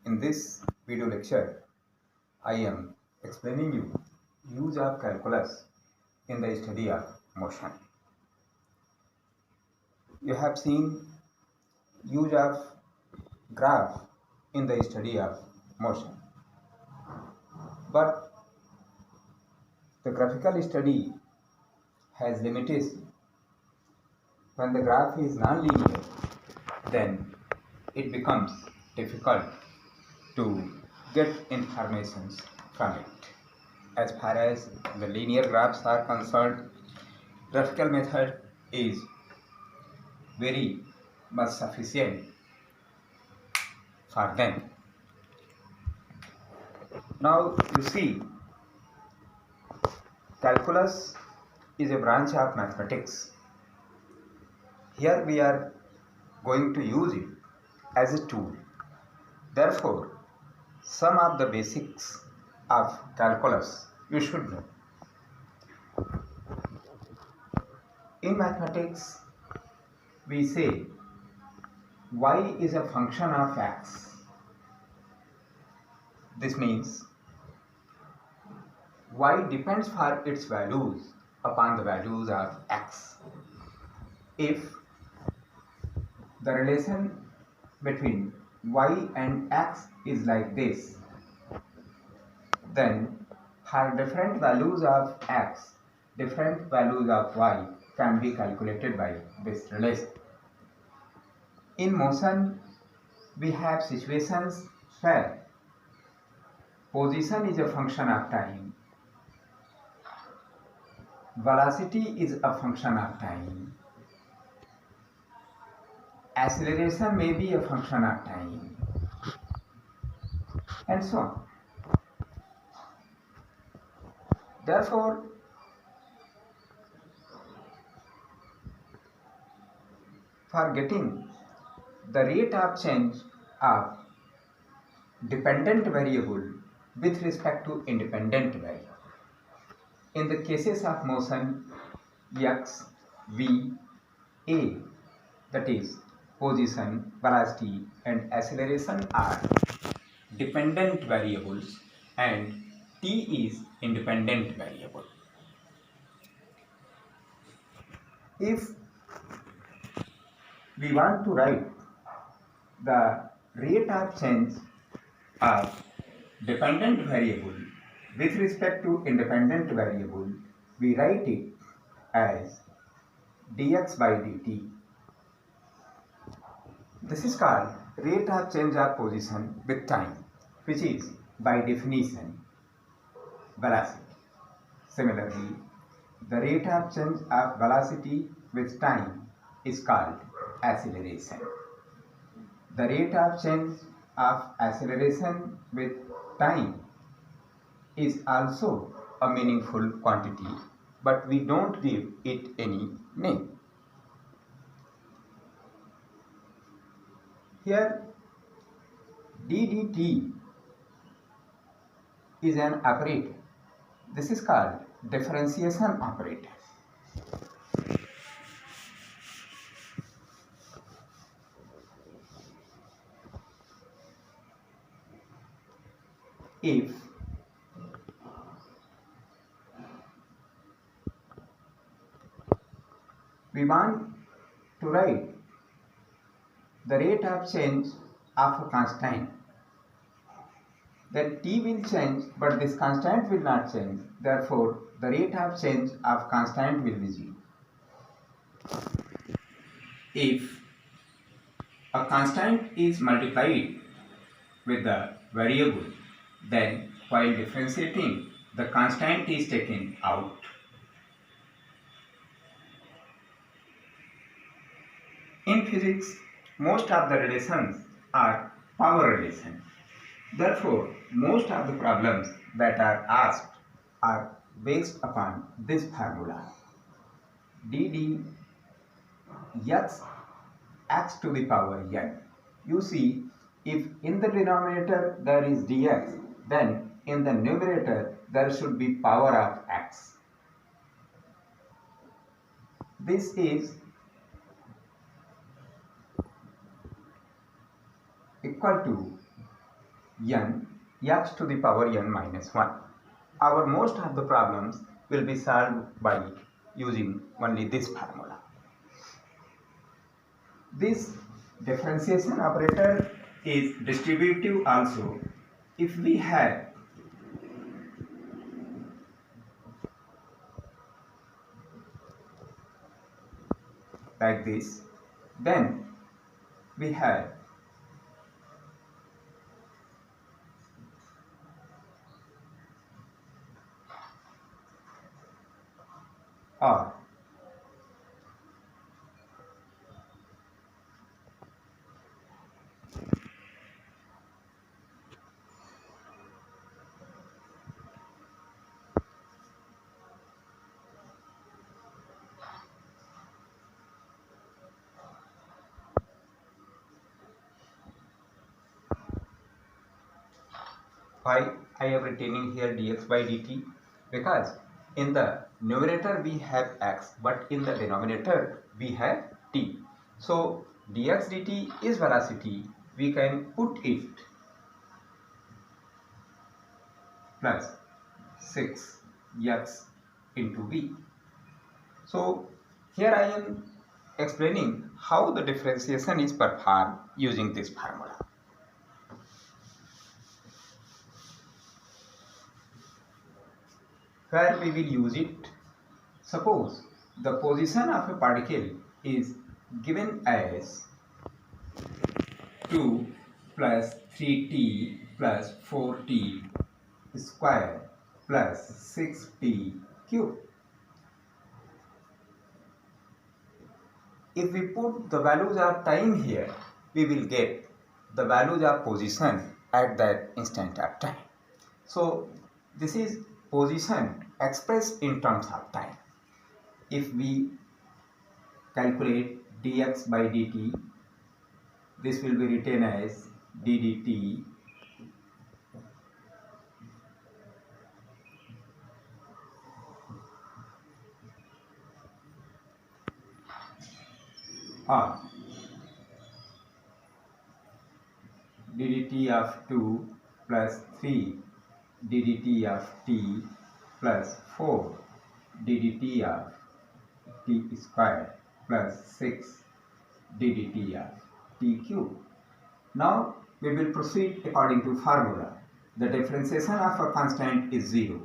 In this video lecture, I am explaining you use of calculus in the study of motion. You have seen use of graph in the study of motion, but the graphical study has limitation. When the graph is non-linear, then it becomes difficult to get informations from it. As far as the linear graphs are concerned, graphical method is very much sufficient for them. Now you see, calculus is a branch of mathematics. Here we are going to use it as a tool. Therefore, some of the basics of calculus you should know. In mathematics, we say y is a function of x. This means y depends for its values upon the values of x. If the relation between y and x is like this, then for different values of x, different values of y can be calculated by this relation. In motion, we have situations where position is a function of time, velocity is a function of time, acceleration may be a function of time, and so on. Therefore, for getting the rate of change of dependent variable with respect to independent variable, in the cases of motion, x, v, a, that is position, velocity and acceleration are dependent variables and t is independent variable. If we want to write the rate of change of dependent variable with respect to independent variable, we write it as dx by dt. This is called rate of change of position with time, which is by definition velocity. Similarly, the rate of change of velocity with time is called acceleration. The rate of change of acceleration with time is also a meaningful quantity, but we don't give it any name. Here, d dt is an operator. This is called differentiation operator. If we want to write the rate of change of a constant, then t will change but this constant will not change. Therefore, the rate of change of constant will be 0. If a constant is multiplied with the variable, then while differentiating, the constant is taken out. In physics, most of the relations are power relations. Therefore, most of the problems that are asked are based upon this formula. dd x to the power n. You see, if in the denominator there is dx, then in the numerator there should be power of x. This is equal to n x to the power n minus 1. Our most of the problems will be solved by using only this formula. This differentiation operator is distributive also. If we have like this, then we have or why I am retaining here dx by dt, because in the numerator we have x but in the denominator we have t. So dx dt is velocity, we can put it plus 6x into v. So here I am explaining how the differentiation is performed using this formula. Where we will use it? Suppose the position of a particle is given as 2 plus 3t plus 4t square plus 6t cube. If we put the values of time here, we will get the values of position at that instant of time. So this is position expressed in terms of time. If we calculate dx by dt, this will be written as ddt or ddt of 2 plus 3 ddt of t plus 4 ddt of t square plus 6 ddt of t cube. Now we will proceed according to formula. The differentiation of a constant is 0.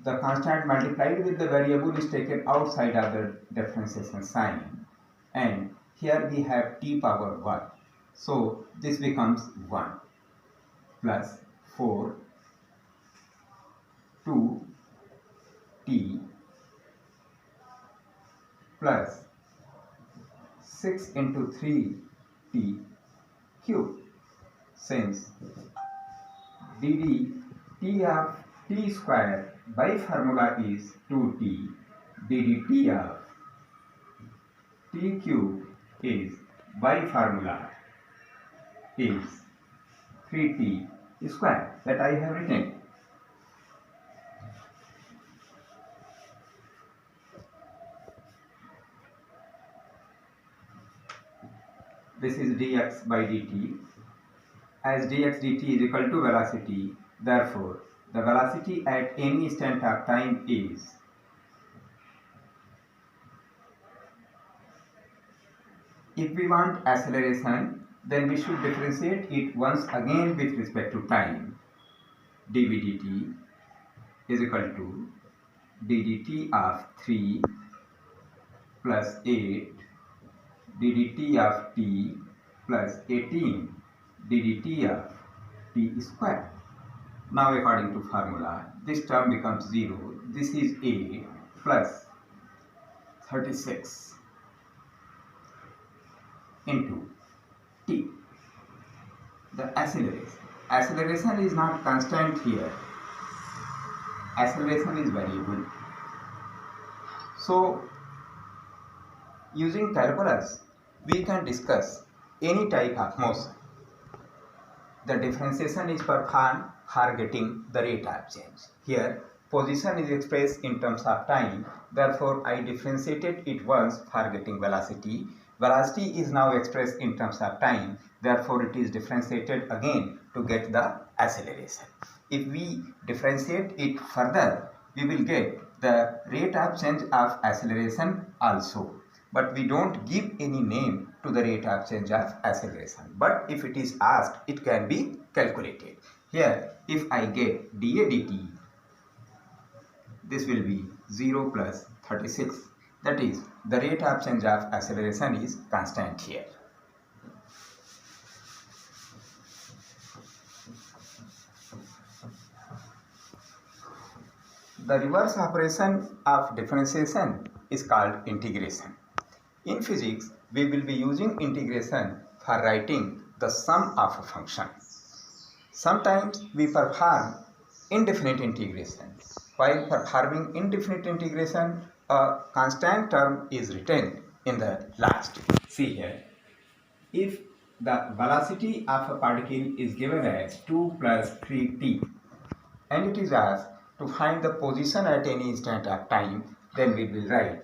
The constant multiplied with the variable is taken outside of the differentiation sign, and here we have t power 1. So this becomes 1 plus 4 2t plus 6 into 3t cube, since dt of t square by formula is 2t, ddt of t cube is by formula is 3t square, that I have written. This is dx by dt. As dx dt is equal to velocity, therefore the velocity at any instant of time is if we want acceleration, then we should differentiate it once again with respect to time. dv dt is equal to ddt of 3 plus 8 ddt of t plus 18 ddt of t square. Now according to formula, this term becomes 0. This is 8 plus 36 into t. The acceleration. Acceleration is not constant here. Acceleration is variable. So using calculus, we can discuss any type of motion. The differentiation is performed for getting the rate of change. Here position is expressed in terms of time, therefore I differentiated it once for getting velocity, velocity is now expressed in terms of time, therefore it is differentiated again to get the acceleration. If we differentiate it further, we will get the rate of change of acceleration also. But we don't give any name to the rate of change of acceleration. But if it is asked, it can be calculated. Here, if I get dA dt, this will be 0 plus 36. That is, the rate of change of acceleration is constant here. The reverse operation of differentiation is called integration. In physics, we will be using integration for writing the sum of a function. Sometimes we perform indefinite integration. While performing indefinite integration, a constant term is written in the last. See here, if the velocity of a particle is given as 2 plus 3t and it is asked to find the position at any instant of time, then we will write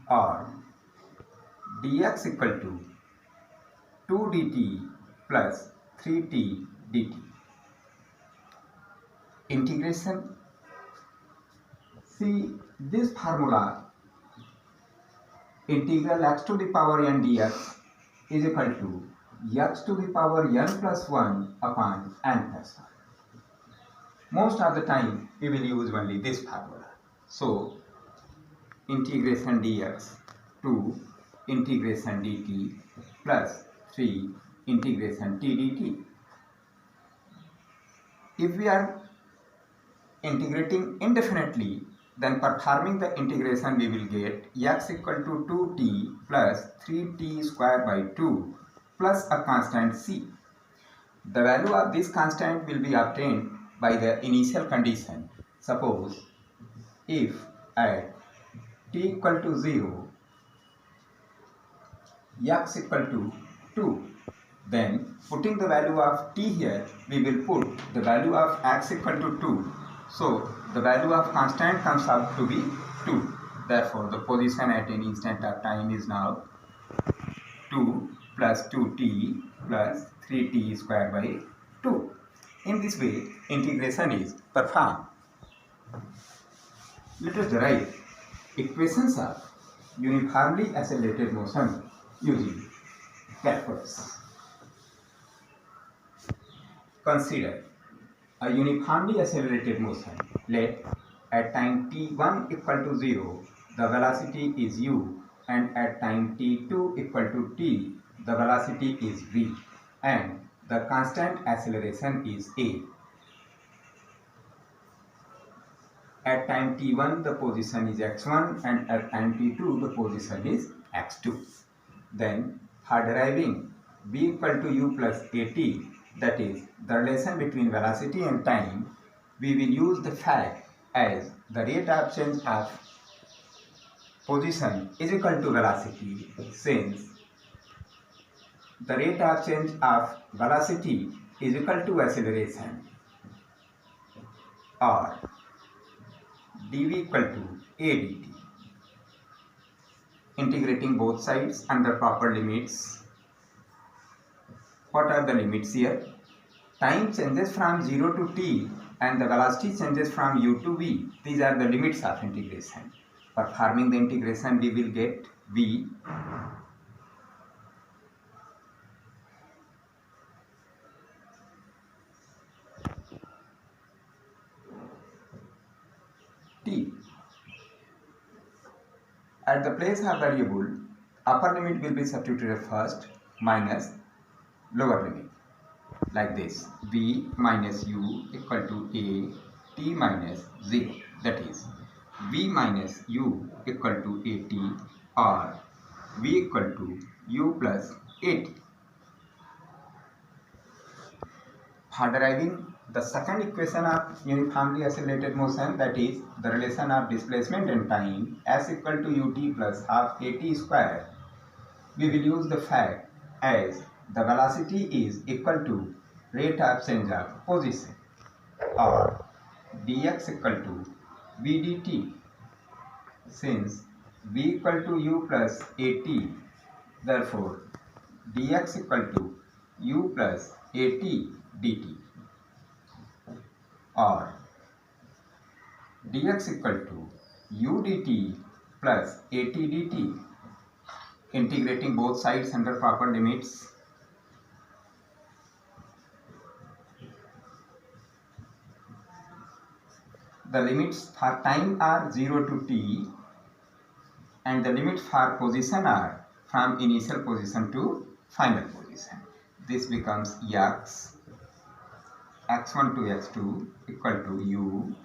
or dx equal to 2 dt plus 3t dt. Integration. See this formula, integral x to the power n dx is equal to x to the power n plus 1 upon n plus 1. Most of the time we will use only this formula. So integration dx to integration dt plus 3 integration t dt. If we are integrating indefinitely, then performing the integration we will get x equal to 2t plus 3t square by 2 plus a constant c. The value of this constant will be obtained by the initial condition. Suppose if at t equal to 0, x equal to 2, then putting the value of t here, we will put the value of x equal to 2. So the value of constant comes out to be 2. Therefore, the position at any instant of time is now 2 plus 2t plus 3t square by 2. In this way, integration is performed. Let us derive equations of uniformly accelerated motion using calculus. Consider a uniformly accelerated motion. Let at time t1 equal to 0, the velocity is u, and at time t2 equal to t, the velocity is v, and the constant acceleration is a. At time t1 the position is x1 and at time t2 the position is x2. Then for deriving v equal to u plus at, that is the relation between velocity and time, we will use the fact as the rate of change of position is equal to velocity, since the rate of change of velocity is equal to acceleration, or dv equal to a dt. Integrating both sides under proper limits. What are the limits here? Time changes from 0 to t and the velocity changes from u to v. These are the limits of integration. Performing the integration, we will get v t. At the place of variable, upper limit will be substituted first minus lower limit, like this: v minus u equal to a t minus 0, that is v minus u equal to a t, or v equal to u plus a t. For deriving the second equation of uniformly accelerated motion, that is the relation of displacement and time, s equal to ut plus half at square, we will use the fact as the velocity is equal to rate of change of position, or dx equal to v dt. Since v equal to u plus at, therefore dx equal to u plus at dt, or dx equal to u dt plus at dt. Integrating both sides under proper limits, the limits for time are 0 to t and the limits for position are from initial position to final position. This becomes x1 to x2 equal to u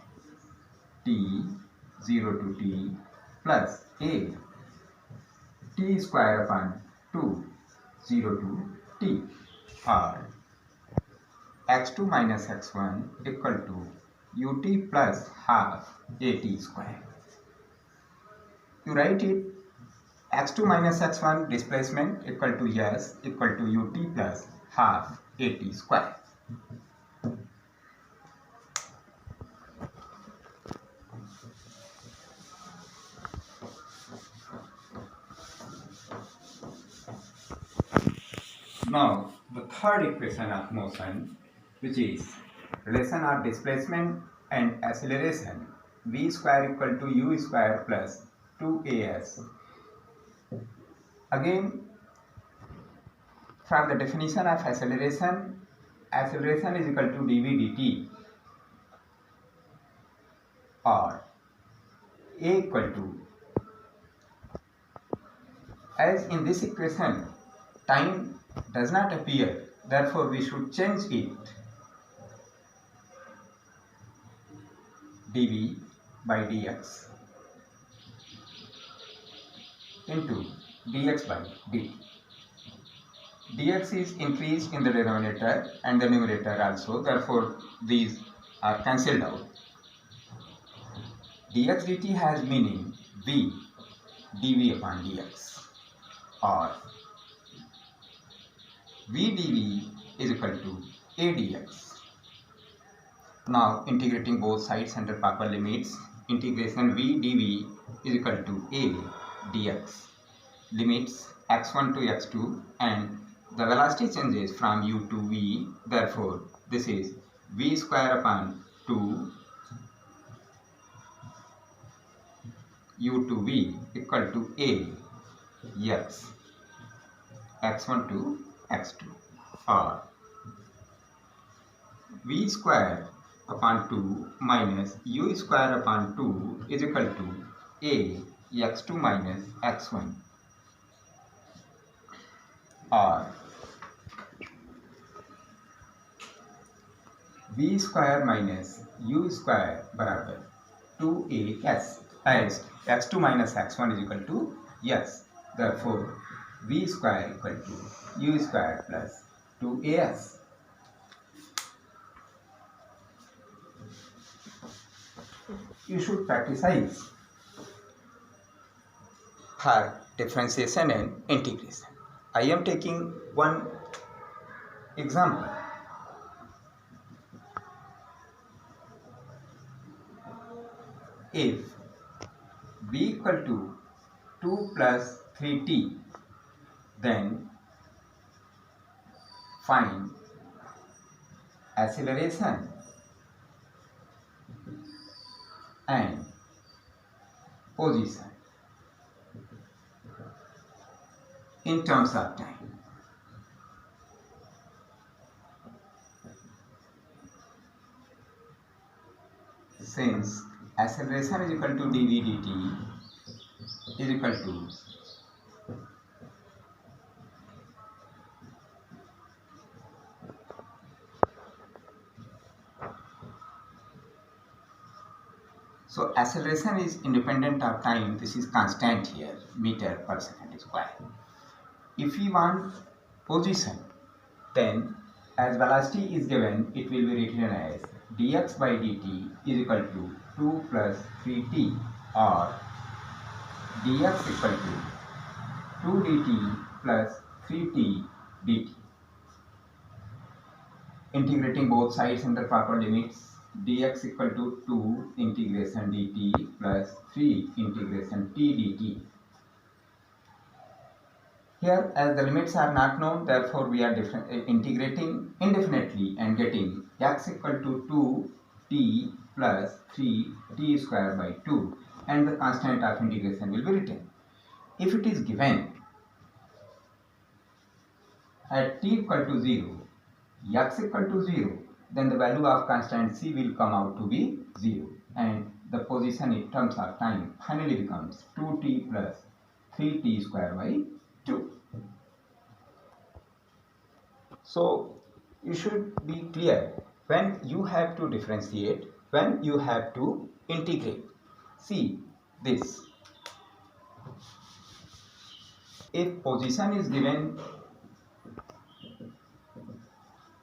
t 0 to t plus a t square upon 2 0 to t, or x2 minus x1 equal to ut plus half at square. You write it x2 minus x1 displacement equal to s equal to ut plus half at square. Now the third equation of motion, which is relation of displacement and acceleration, v square equal to u square plus 2as. Again, from the definition of acceleration, acceleration is equal to dv dt, or a equal to, as in this equation time does not appear, therefore we should change it, dv by dx into dx by dt. Dx is increased in the denominator and the numerator also, therefore these are cancelled out. Dx dt has meaning v dv upon dx, or v dv is equal to a dx. Now integrating both sides under proper limits, integration v dv is equal to a dx. Limits x1 to x2 and the velocity changes from u to v, therefore this is v square upon 2 u to v equal to a x x1 to x2, or v square upon 2 minus u square upon 2 is equal to a x2 minus x1, or v square minus u square बराबर 2as, as x2 minus x1 is equal to yes, therefore v square equal to u square plus 2as. You should practice for differentiation and integration. I am taking one example. If v equal to 2 plus 3t, then find acceleration and position in terms of time. Since acceleration is equal to dv dt is equal to so acceleration is independent of time. This is constant here, meter per second square. If we want position, then as velocity is given, it will be written as dx by dt is equal to 2 plus 3t, or dx equal to 2 dt plus 3t dt. Integrating both sides under proper limits, dx equal to 2 integration dt plus 3 integration t dt. Here, as the limits are not known, therefore we are integrating indefinitely and getting x equal to 2t plus 3t square by 2, and the constant of integration will be written. If it is given at t equal to 0, x equal to 0, then the value of constant c will come out to be 0, and the position in terms of time finally becomes 2t plus 3t square by 2. So you should be clear when you have to differentiate, when you have to integrate. See this. If position is given,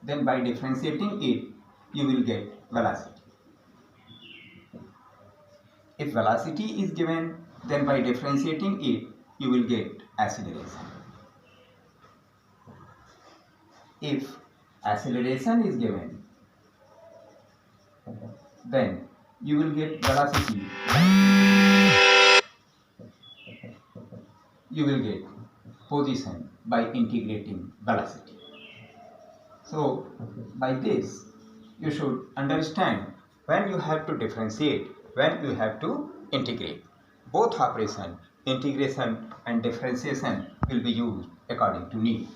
then by differentiating it, you will get velocity. If velocity is given, then by differentiating it, you will get acceleration. If acceleration is given, then you will get velocity. You will get position by integrating velocity. So by this, you should understand when you have to differentiate, when you have to integrate. Both operation, integration and differentiation, will be used according to need.